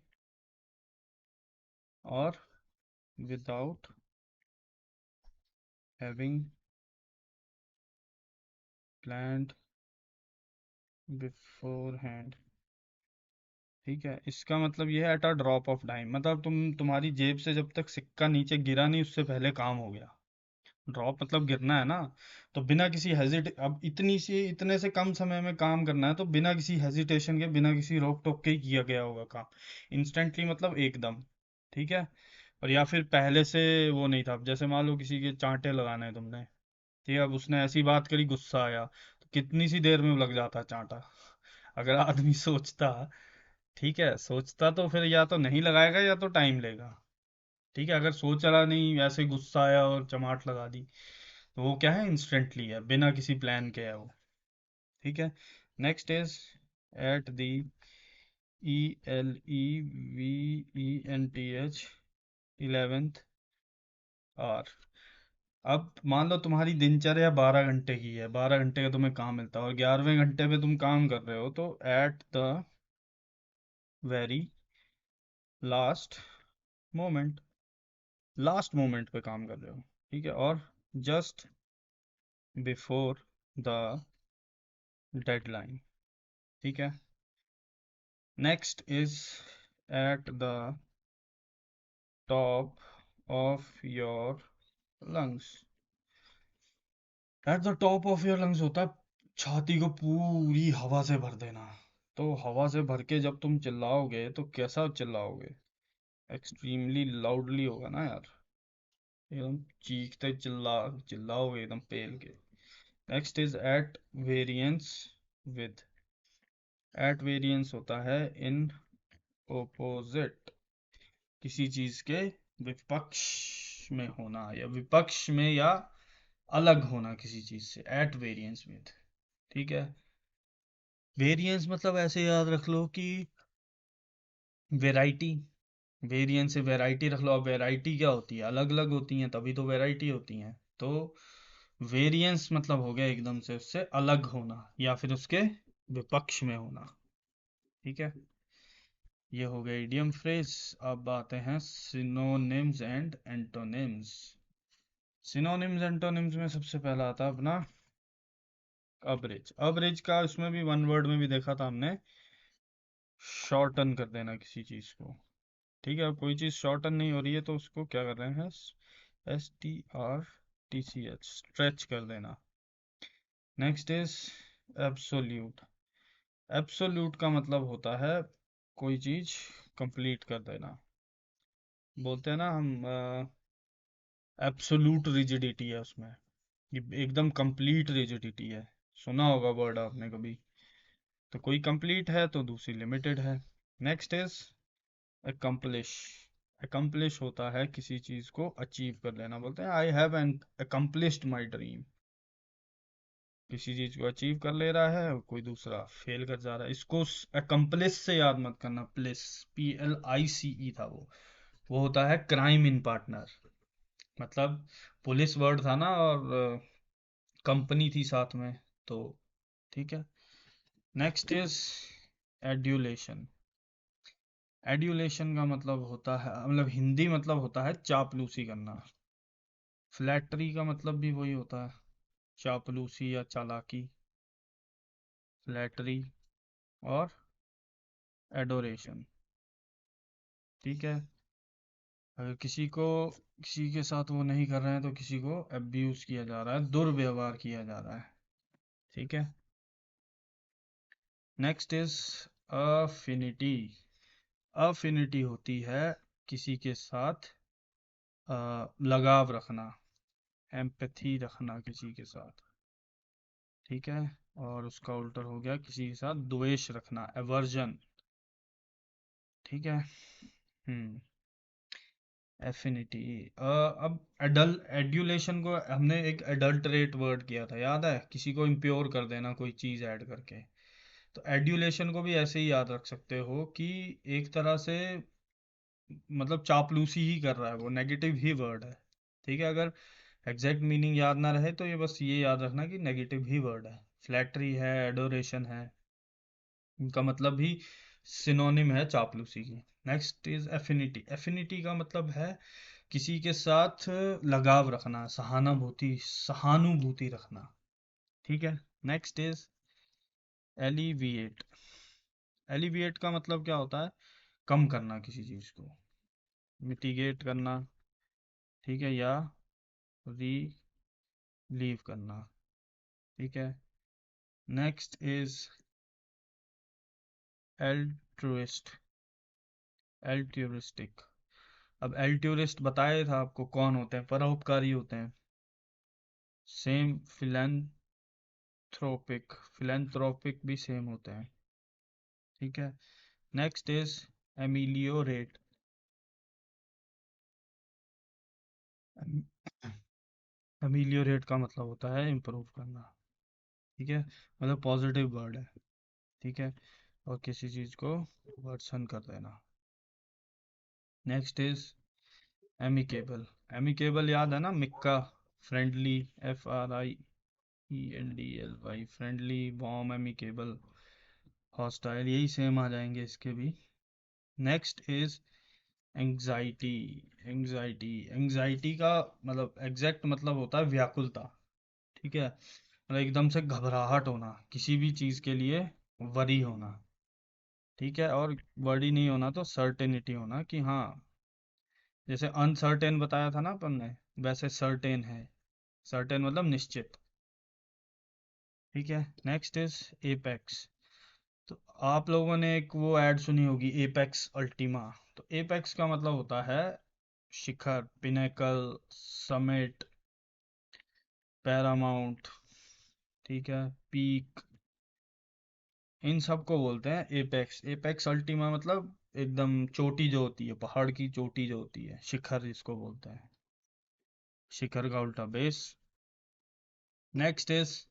और without having planned beforehand, ठीक है। इसका मतलब ये है at a drop of dime, मतलब तुम्हारी जेब से जब तक सिक्का नीचे गिरा नहीं, उससे पहले काम हो गया। ड्रॉप मतलब गिरना है ना, तो बिना किसी हेजिटे अब इतने से कम समय में काम करना है, तो बिना किसी हेजिटेशन के, बिना किसी रोक टोक के ही किया गया होगा काम। इंस्टेंटली मतलब एकदम, ठीक है। और या फिर पहले से वो नहीं था, अब जैसे मान लो किसी के चांटे लगाने हैं तुमने, ठीक है, अब उसने ऐसी बात करी, गुस्सा आया, तो कितनी सी देर में वो लग जाता चांटा, अगर आदमी सोचता, ठीक है, सोचता तो फिर या तो नहीं लगाएगा या तो टाइम लेगा, ठीक है। अगर सोच रहा नहीं, ऐसे गुस्सा आया और चमाट लगा दी, तो वो क्या है? इंस्टेंटली है, बिना किसी प्लान के है वो, ठीक है। Next is at the ELEVENTH 11th hour. अब मान लो तुम्हारी दिनचर्या 12 घंटे की है, 12 घंटे का तुम्हें काम मिलता है, और 11वें घंटे पे तुम काम कर रहे हो, तो at the very last moment, last moment पे काम कर रहे हो, ठीक है, और जस्ट बिफोर द डेडलाइन, ठीक है। Next is at the top of your lungs. At the top of your lungs होता है छाती को पूरी हवा से भर देना। तो हवा से भर के जब तुम चिल्लाओगे, तो कैसा चिल्लाओगे? एक्सट्रीमली लाउडली होगा ना यार, एकदम चीखते चिल्लाओगे एकदम पेल के। Next is at variance with. At variance होता है इन ओपोजिट, किसी चीज के विपक्ष में होना, या विपक्ष में, या अलग होना किसी चीज से, एट वेरिएंस विद, ठीक है। वेरिएंस मतलब ऐसे याद रख लो कि वेराइटी, वेरिएंस से वैरायटी रख लो। अब वैरायटी क्या होती है? अलग अलग होती हैं, तभी तो वैरायटी होती हैं। तो वेरिएंस मतलब हो गया एकदम से उससे अलग होना, या फिर उसके विपक्ष में होना, ठीक है। ये हो गया इडियम फ्रेज। अब आते हैं synonyms and antonyms. Synonyms antonyms में सबसे पहला आता है अपना अबरेज। अबरेज का उसमें भी वन वर्ड में भी देखा था हमने, शॉर्टन कर देना किसी चीज को, ठीक है। अब कोई चीज शॉर्टन नहीं हो रही है, तो उसको क्या कर रहे हैं? STRTCH, स्ट्रेच कर देना। Next is absolute. एब्सोल्यूट का मतलब होता है कोई चीज कंप्लीट कर देना, बोलते हैं ना हम, एब्सोल्यूट रिजिडिटी है उसमें, ये एकदम कंप्लीट रिजिडिटी है। सुना होगा वर्ड आपने कभी। तो कोई कंप्लीट है तो दूसरी लिमिटेड है। Next is accomplish. अकम्पलिश होता है किसी चीज को अचीव कर लेना, बोलते हैं I have an accomplished my dream. किसी चीज को अचीव कर ले रहा है और कोई दूसरा फेल कर जा रहा है, इसको अकम्पलिश से याद मत करना, प्लिस, PLICE था वो होता है क्राइम इन पार्टनर, मतलब पुलिस वर्ड था ना, और कंपनी थी साथ में, तो ठीक है। Next is adulation. एड्यूलेशन का मतलब होता है, मतलब हिंदी मतलब होता है चापलूसी करना। फ्लैटरी का मतलब भी वही होता है, चापलूसी या चालाकी, फ्लैटरी और एडोरेशन। ठीक है। अगर किसी के साथ वो नहीं कर रहे हैं तो किसी को अब्यूज किया जा रहा है, दुर्व्यवहार किया जा रहा है। ठीक है। Next is affinity. अफिनिटी होती है किसी के साथ लगाव रखना, एम्पैथी रखना किसी के साथ। ठीक है। और उसका उल्टा हो गया किसी के साथ द्वेष रखना, एवर्जन। ठीक है। हम्म। एफिनिटी। अब एड्यूलेशन को हमने एक एडल्टरेट वर्ड किया था, याद है? किसी को इम्प्योर कर देना कोई चीज़ ऐड करके। तो एड्यूलेशन को भी ऐसे ही याद रख सकते हो कि एक तरह से मतलब चापलूसी ही कर रहा है वो, नेगेटिव ही वर्ड है। ठीक है। अगर एग्जैक्ट मीनिंग याद ना रहे तो ये बस ये याद रखना कि नेगेटिव ही वर्ड है। फ्लैटरी है, एडोरेशन है, इनका मतलब भी सिनोनिम है चापलूसी की। Next is affinity. एफिनिटी का मतलब है किसी के साथ लगाव रखना, सहानुभूति सहानुभूति रखना। ठीक है। Next is alleviate. एलिविएट का मतलब क्या होता है? कम करना किसी चीज को, मिटिगेट करना। ठीक है। या रिलीव करना। ठीक है। Next is altruist, altruistic. अब एल्ट्यूरिस्ट बताया था आपको कौन होते हैं, परोपकारी होते हैं। सेम फिलेंथ्रोपिक, फिलेंथ्रोपिक भी सेम होते हैं। ठीक है। Next is ameliorate. एमिलियोरेट का मतलब होता है इम्प्रूव करना। ठीक है। मतलब पॉजिटिव वर्ड है। ठीक है। और किसी चीज को वर्सन कर देना। Next is amicable. एमिकेबल याद है ना, मिक्का, friendly, FRIENDLY, friendly, warm, amicable, hostile, यही सेम आ जाएंगे इसके भी। Next is anxiety. Anxiety, anxiety का मतलब एग्जैक्ट मतलब होता है व्याकुलता। ठीक है। मतलब एकदम से घबराहट होना किसी भी चीज के लिए, वरी होना। ठीक है। और वरी नहीं होना तो सर्टेनिटी होना कि हाँ, जैसे अनसर्टेन बताया था ना अपन ने, वैसे सर्टेन है। सर्टेन मतलब निश्चित। ठीक है। Next is apex. तो आप लोगों ने एक वो ऐड सुनी होगी, एपेक्स अल्टीमा। तो एपेक्स का मतलब होता है शिखर, पिनेकल, समिट, पैरामाउंट। ठीक है। पीक, इन सब को बोलते हैं एपेक्स। एपेक्स अल्टीमा मतलब एकदम चोटी जो होती है, पहाड़ की चोटी जो होती है, शिखर जिसको बोलते हैं। शिखर का उल्टा base. Next is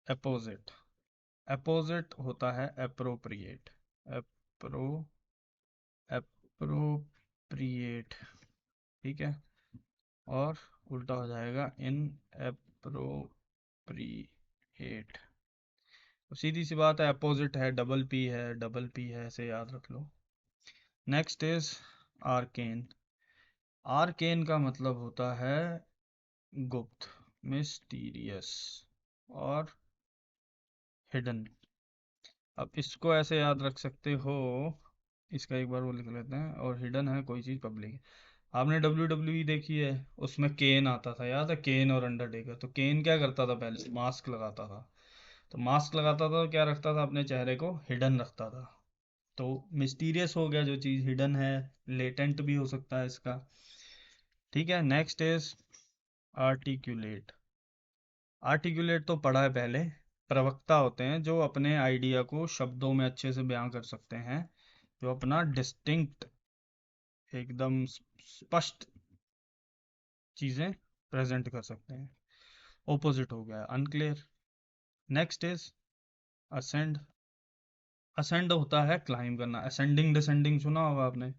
opposite. Opposite होता है अप्रोप्रिएट। अप्रो अप्रोप्रिएट। ठीक है। और उल्टा हो जाएगा इन अप्रोप्रिएट। तो सीधी सी बात है, अपोजिट है, डबल पी है, डबल पी है, ऐसे याद रख लो। Next is arcane. आर्केन का मतलब होता है गुप्त, मिस्टीरियस और हिडन। अब इसको ऐसे याद रख सकते हो, इसका एक बार वो लिख लेते हैं, और हिडन है कोई चीज़ पब्लिक। आपने WWE देखी है, उसमें केन आता था, याद है? केन और अंडरटेकर। तो केन क्या करता था, पहले मास्क लगाता था। तो मास्क लगाता था तो क्या रखता था, अपने चेहरे को हिडन रखता था। तो मिस्टीरियस हो गया, जो चीज़ हिडन है, लेटेंट भी हो सकता है इसका। ठीक है। Next is articulate. आर्टिकुलेट तो पढ़ा है पहले। प्रवक्ता होते हैं जो अपने आइडिया को शब्दों में अच्छे से बयां कर सकते हैं, जो अपना डिस्टिंक्ट, एकदम स्पष्ट चीजें प्रेजेंट कर सकते हैं। ओपोजिट हो गया unclear. Next is ascend. Ascend होता है क्लाइम करना, असेंडिंग डिसेंडिंग सुना होगा आपने।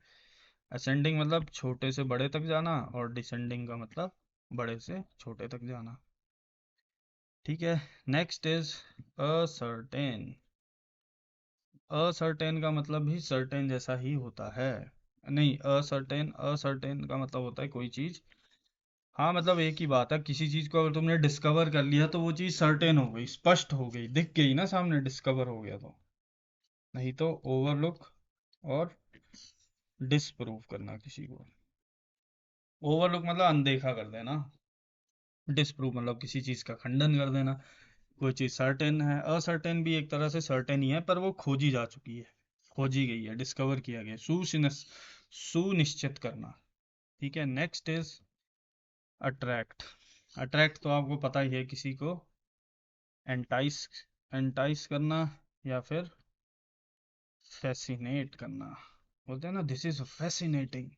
असेंडिंग मतलब छोटे से बड़े तक जाना, और डिसेंडिंग का मतलब बड़े से छोटे तक जाना। ठीक है। Next is ascertain. असर्टेन का मतलब भी सर्टेन जैसा ही होता है। नहीं, असर्टेन, असर्टेन का मतलब होता है कोई चीज हाँ मतलब एक ही बात है, किसी चीज को अगर तुमने डिस्कवर कर लिया तो वो चीज सर्टेन हो गई, स्पष्ट हो गई, दिख गई ना सामने, डिस्कवर हो गया तो। नहीं तो ओवरलुक और डिसप्रूव करना किसी को। ओवरलुक मतलब अनदेखा कर देना, डिसप्रूव मतलब किसी चीज का खंडन कर देना। कोई चीज सर्टेन है, असर्टेन भी एक तरह से सर्टेन ही है, पर वो खोजी जा चुकी है, खोजी गई है, डिस्कवर किया गया, सुनिश्चित करना। ठीक है, नेक्स्ट इज अट्रैक्ट। अट्रैक्ट तो आपको पता ही है, किसी को एंटाइस, एंटाइस करना, या फिर फैसिनेट करना। बोलते हैं ना, दिस इज फैसिनेटिंग।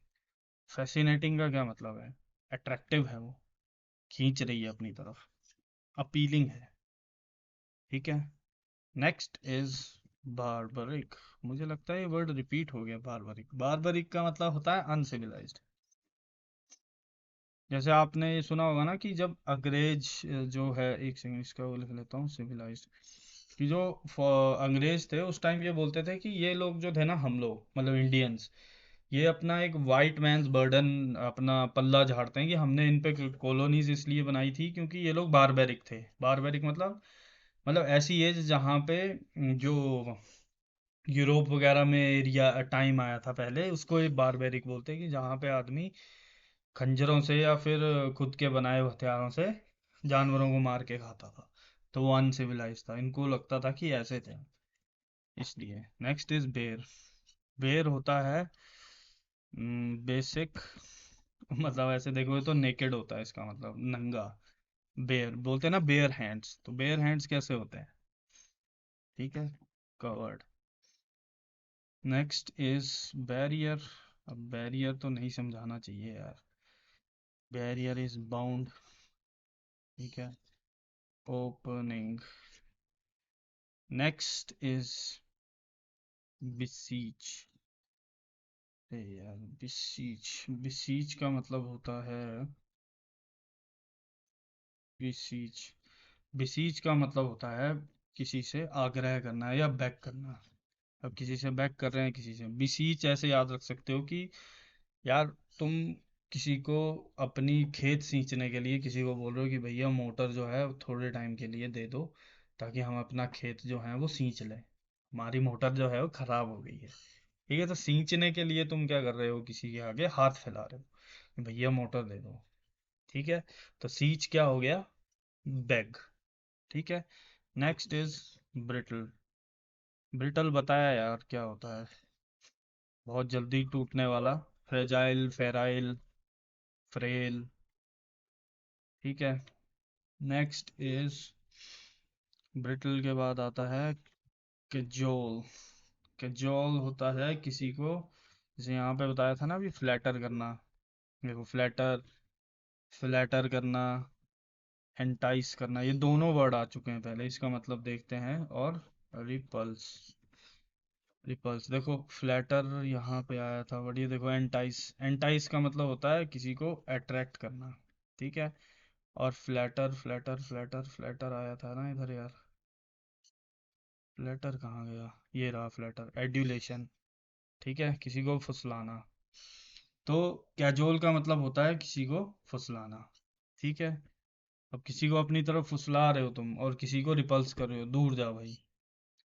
फैसिनेटिंग का क्या मतलब है? अट्रैक्टिव है वो, खींच रही है अपनी तरफ, अपीलिंग है। ठीक है, नेक्स्ट इज बारबरिक। मुझे लगता है ये वर्ड रिपीट हो गया, बारबरिक। बारबरिक का मतलब होता है अनसिविलाइज्ड। जैसे आपने ये सुना होगा ना कि जब अंग्रेज जो है, एक सेकंड इसका वो लिख लेता हूँ, सिविलाइज्ड, कि जो अंग्रेज थे उस टाइम ये बोलते थे कि ये लोग जो थे ना, हम लोग मतलब इंडियंस, ये अपना एक वाइट मैन्स बर्डन, अपना पल्ला झाड़ते हैं कि हमने इन पे कॉलोनीज इसलिए बनाई थी क्योंकि ये लोग बारबेरिक थे। बारबेरिक मतलब ऐसी एज जहाँ पे जो यूरोप वगैरह में एरिया टाइम आया था पहले, उसको एक बारबेरिक बोलते हैं, कि जहाँ पे आदमी खंजरों से या फिर खुद के बनाए हुए हथियारों से जानवरों को मार के खाता था। तो वो अनसिविलाइज था, इनको लगता था कि ऐसे थे, इसलिए। नेक्स्ट इज बेर। बेर होता है बेसिक, मतलब ऐसे देखोगे तो नेकेड होता है इसका मतलब, नंगा। बेयर बोलते हैं ना, बेयर हैंड्स, तो बेयर हैंड्स कैसे होते हैं? ठीक है, कवर्ड। Next is barrier. अब बैरियर तो नहीं समझाना चाहिए यार, बैरियर इज बाउंड। ठीक है, ओपनिंग। Next is बिसीच। यार बिसीच, बिसीच का मतलब होता है, बिसीच, बिसीच का मतलब होता है किसी से आग्रह करना है या बेग करना। अब किसी से बेग कर रहे हैं, किसी से बिसीच ऐसे याद रख सकते हो कि यार तुम किसी को अपनी खेत सींचने के लिए किसी को बोल रहे हो कि भैया मोटर जो है वो थोड़े टाइम के लिए दे दो, ताकि हम अपना खेत जो है वो सींच लें, हमारी मोटर जो है वो खराब हो गई है। ठीक है, तो सींचने के लिए तुम क्या कर रहे हो, किसी के आगे हाथ फैला रहे हो कि भैया मोटर दे दो। ठीक है, तो सींच क्या हो गया, बेग। ठीक है, नेक्स्ट इज ब्रिटल। ब्रिटल बताया यार क्या होता है? बहुत जल्दी टूटने वाला, फ्रेजाइल, फेराइल, फ्रेल। ठीक है, नेक्स्ट इज, ब्रिटल के बाद आता है कैजोल। कैजोल होता है किसी को, जैसे यहाँ पे बताया था ना अभी, फ्लैटर करना। देखो, फ्लैटर, फ्लैटर करना, एंटाइस करना, ये दोनों वर्ड आ चुके हैं पहले, इसका मतलब देखते हैं। और रिपल्स, रिपल्स देखो, फ्लैटर यहाँ पे आया था, बट ये देखो एंटाइस, एंटाइस का मतलब होता है किसी को अट्रैक्ट करना। ठीक है, और फ्लैटर, फ्लैटर फ्लैटर फ्लैटर आया था ना इधर यार, फ्लैटर कहाँ गया, ये रहा फ्लैटर, एड्यूलेशन। ठीक है, किसी को फुसलाना। तो कैजोल का मतलब होता है किसी को फुसलाना। ठीक है, अब किसी को अपनी तरफ फुसला रहे हो तुम, और किसी को रिपल्स कर रहे हो, दूर जा भाई।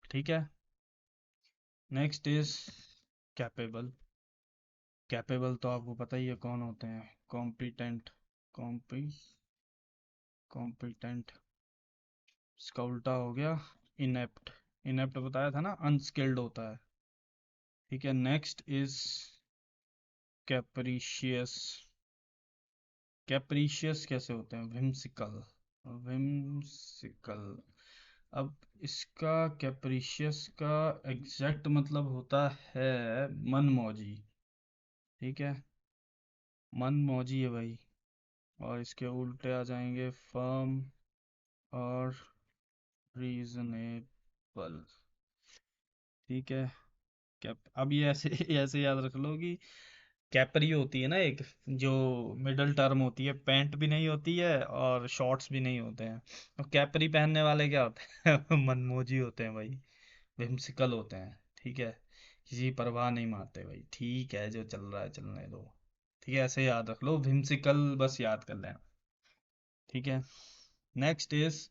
ठीक है, नेक्स्ट इज कैपेबल। कैपेबल तो आपको पता ही है कौन होते हैं, कॉम्पिटेंट, कॉम्पी कॉम्पिटेंट। इसका उल्टा हो गया इनेप्ट। इनेप्ट बताया था ना, अनस्किल्ड होता है। ठीक है, नेक्स्ट इज कैप्रीशियस। कैप्रीशियस कैसे होते हैं, विम्सिकल, विम्सिकल। अब इसका, कैप्रीशियस का एग्जैक्ट मतलब होता है मनमौजी। ठीक है, मनमौजी है भाई। और इसके उल्टे आ जाएंगे फर्म और रीजनेबल। ठीक है, कैप, अब ये ऐसे ऐसे याद रख लो कि कैपरी होती है ना एक, जो मिडल टर्म होती है, पैंट भी नहीं होती है और शॉर्ट्स भी नहीं होते हैं। और कैपरी पहनने वाले क्या होते हैं मनमोजी होते हैं भाई, विम्सिकल होते हैं। ठीक है, किसी की परवाह नहीं मारते भाई, ठीक है जो चल रहा है चलने दो। ठीक है, ऐसे याद रख लो, whimsical बस याद कर लेना। ठीक है, नेक्स्ट इज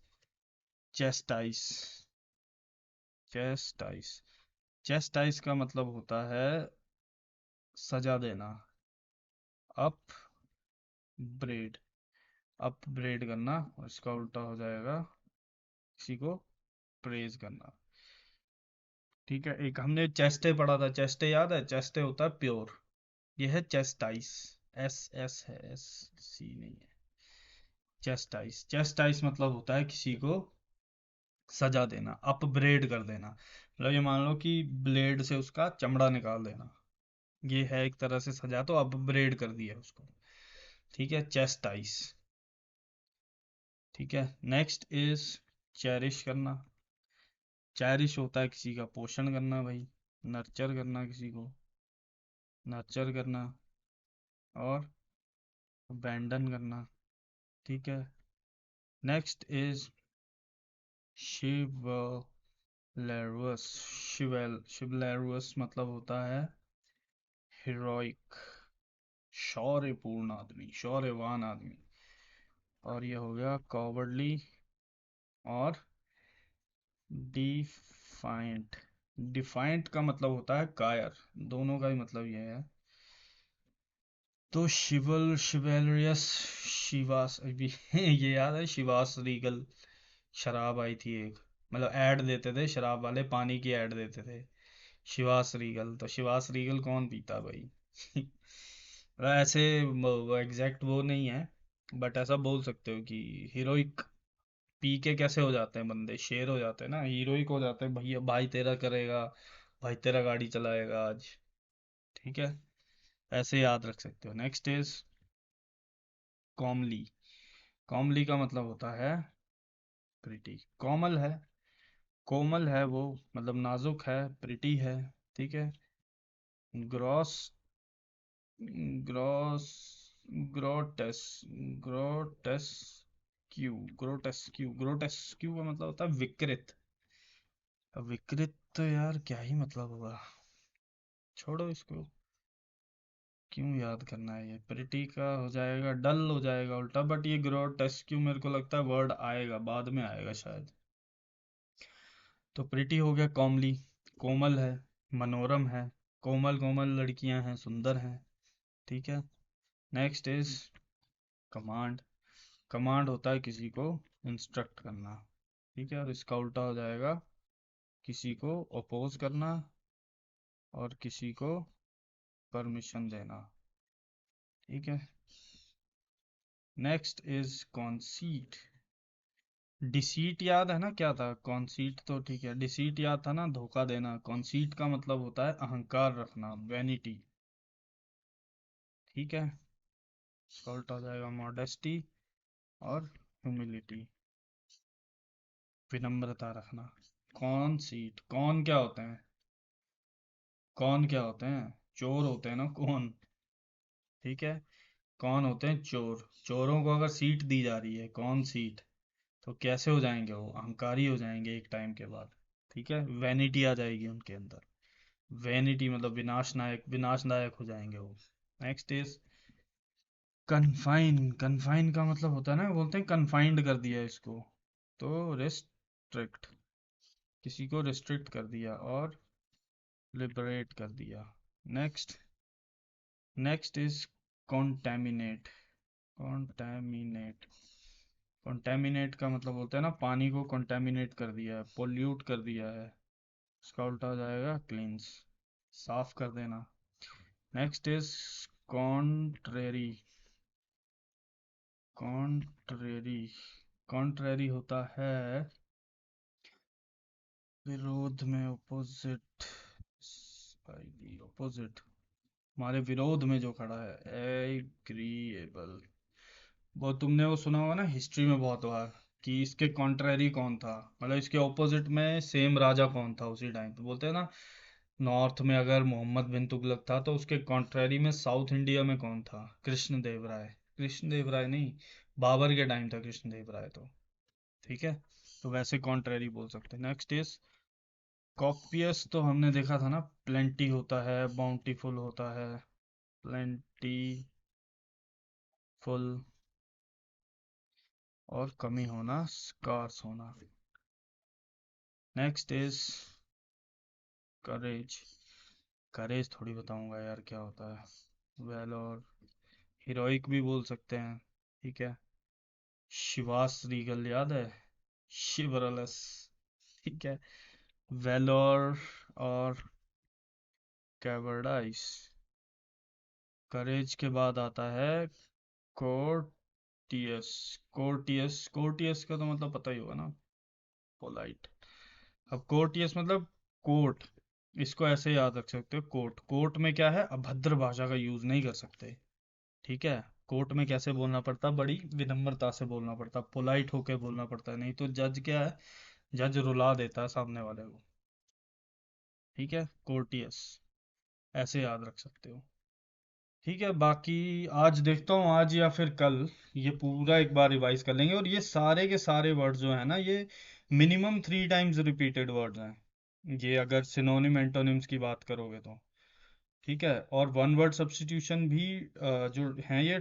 चेस्टाइस। चेस्टाइस, चेस्टाइस का मतलब होता है सजा देना, अप ब्रेड, अप ब्रेड करना, और इसका उल्टा हो जाएगा किसी को प्रेज करना। ठीक है, एक हमने चेस्टे पढ़ा था, चेस्टे याद है, चेस्टे होता है प्योर, ये है चेस्टाइस, एस एस है, एस सी नहीं है। चेस्टाइस, चेस्टाइस मतलब होता है किसी को सजा देना, अपब्रेड कर देना, मतलब ये मान लो कि ब्लेड से उसका चमड़ा निकाल देना, ये है एक तरह से सजा, तो अपब्रेड कर दिया उसको। ठीक है, चेस्टाइस। ठीक है, नेक्स्ट इज चेरिश करना। चेरिश होता है किसी का पोषण करना भाई, नर्चर करना किसी को, नर्चर करना, और अबैंडन करना। ठीक है, नेक्स्ट इज शिवलेरुअस। शिवलेरुअस मतलब होता है हीरोइक, शौर्यपूर्ण आदमी, शौर्यवान आदमी। और ये हो गया कॉवर्डली और डिफाइंट। डिफाइंट का मतलब होता है कायर, दोनों का ही मतलब ये है। तो शिवेलरियस, शिवास अभी ये याद है, शिवास रीगल शराब आई थी एक, मतलब ऐड देते थे शराब वाले, पानी की ऐड देते थे, शिवास रीगल, तो शिवास रीगल कौन पीता भाई मतलब ऐसे एग्जैक्ट वो नहीं है, बट ऐसा बोल सकते हो कि हीरोइक पी के कैसे हो जाते हैं बंदे, शेर हो जाते हैं ना, हीरोइक हो जाते हैं, भैया भाई तेरा करेगा, भाई तेरा गाड़ी चलाएगा आज। ठीक है, ऐसे याद रख सकते हो। Next is calmly. कॉमली का मतलब होता है प्रिटी, कोमल है, कोमल है वो, मतलब नाजुक है, प्रिटी है। ठीक है, ग्रॉस, ग्रॉस, ग्रोटेस, ग्रोटेस क्यू, ग्रोटेस्क्यू, ग्रोटेस्क्यू का मतलब होता है विकृत। अब विकृत तो यार क्या ही मतलब होगा, छोड़ो इसको, क्यों याद करना है, ये प्रिटी का हो जाएगा, डल हो जाएगा उल्टा, बट ये ग्रोटेस्क्यू मेरे को लगता है वर्ड आएगा बाद में आएगा शायद। तो प्रिटी हो गया, कॉमली कोमल है, मनोरम है, कोमल कोमल लड़कियां हैं, सुंदर हैं। ठीक है, नेक्स्ट इज कमांड। कमांड होता है किसी को इंस्ट्रक्ट करना। ठीक है, और इसका उल्टा हो जाएगा किसी को अपोज करना और किसी को परमिशन देना। ठीक है, नेक्स्ट इज कॉन्सीट। डिसीट याद है ना क्या था, कॉन्सीट तो ठीक है, डिसीट याद था ना, धोखा देना। कॉन्सीट का मतलब होता है अहंकार रखना, वैनिटी। ठीक है, इसका उल्टा हो जाएगा मॉडेस्टी और ह्यूमिलिटी, विनम्रता रखना। कौन सीट, कौन क्या होते हैं, कौन क्या होते हैं, चोर होते हैं ना कौन। ठीक है, कौन होते हैं चोर, चोरों को अगर सीट दी जा रही है, कौन सीट, तो कैसे हो जाएंगे वो, अहंकारी हो जाएंगे एक टाइम के बाद। ठीक है, वैनिटी आ जाएगी उनके अंदर, वैनिटी मतलब विनाशनायक, विनाशदायक हो जाएंगे वो। Next is confine. कन्फाइन का मतलब होता है ना, बोलते हैं कन्फाइंड कर दिया इसको, तो रिस्ट्रिक्ट, किसी को रिस्ट्रिक्ट कर दिया और लिबरेट कर दिया। Next, next is contaminate. Contaminate, contaminate का मतलब होता है ना, पानी को कॉन्टेमिनेट कर दिया है, पोल्यूट कर दिया है, इसका उल्टा हो जाएगा क्लींस, साफ कर देना। Next is contrary. Contrary, contrary होता है विरोध में, ओपोजिट, ओपोजिट, हमारे विरोध में जो खड़ा है, एग्रीएबल। वो तुमने वो सुना होगा ना हिस्ट्री में बहुत बार, कि इसके कॉन्ट्रेरी कौन था, मतलब इसके ऑपोजिट में सेम राजा कौन था उसी टाइम पे, बोलते हैं ना, नॉर्थ में अगर मोहम्मद बिन तुगलक था, तो उसके कॉन्ट्रेरी में साउथ इंडिया में कौन था, कृष्ण देव राय। कृष्ण देव राय नहीं, बाबर के टाइम था कृष्ण देव राय तो। ठीक है, तो वैसे कॉन्ट्रेरी बोल सकते हैं। नेक्स्ट इज कॉपियस, तो हमने देखा था ना, प्लेंटी होता है, बाउंटीफुल होता है, प्लेंटी, फुल और कमी होना, स्कार्स होना। नेक्स्ट इज करेज। करेज थोड़ी बताऊंगा यार क्या होता है। वेलोर, हीरोइक भी बोल सकते हैं, ठीक है। शिवास रीगल याद है, शिवरलस, ठीक है। वेलोर और कैवर्डाइस। करेज के बाद आता है कोर्टियस। कोर्टियस, कोर्टियस का तो मतलब पता ही होगा ना, पोलाइट। अब कोर्टियस मतलब कोर्ट, इसको ऐसे याद रख सकते हो, कोर्ट। कोर्ट में क्या है, अभद्र भाषा का यूज नहीं कर सकते, ठीक है। कोर्ट में कैसे बोलना पड़ता, बड़ी विनम्रता से बोलना पड़ता, पोलाइट होके बोलना पड़ता है, नहीं तो जज क्या है, जज रुला देता है सामने वाले को, ठीक है। कोर्टियस ऐसे याद रख सकते हो, ठीक है। बाकी आज देखता हूँ, आज या फिर कल ये पूरा एक बार रिवाइज कर लेंगे। और ये सारे के सारे वर्ड जो है ना, ये मिनिमम 3 टाइम्स रिपीटेड वर्ड्स हैं, ये अगर सिनोनिम एंटोनिम्स की बात करोगे तो, ठीक है। और वन वर्ड सब्स्टिट्यूशन भी जो हैं ये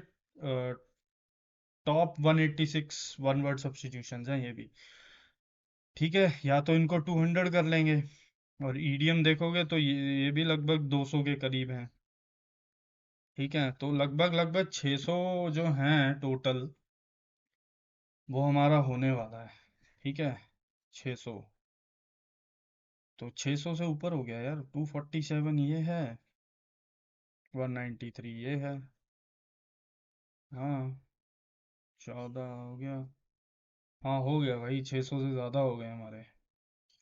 टॉप 186 वन वर्ड सब्स्टिट्यूशन हैं ये भी, ठीक है। या तो इनको 200 कर लेंगे, और ईडीएम देखोगे तो ये भी लगभग 200 के करीब हैं, ठीक है। तो लगभग लगभग 600 जो हैं टोटल, वो हमारा होने वाला है, ठीक है। 600, तो 600 से ऊपर हो गया यार। 247 ये है, 193 ये है, हाँ। 14 हो गया, हाँ हो गया भाई, 600 से ज़्यादा हो गए हमारे,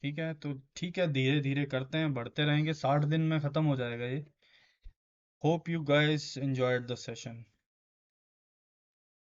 ठीक है। तो ठीक है, धीरे धीरे करते हैं, बढ़ते रहेंगे, 60 दिन में ख़त्म हो जाएगा ये। Hope you guys enjoyed the session.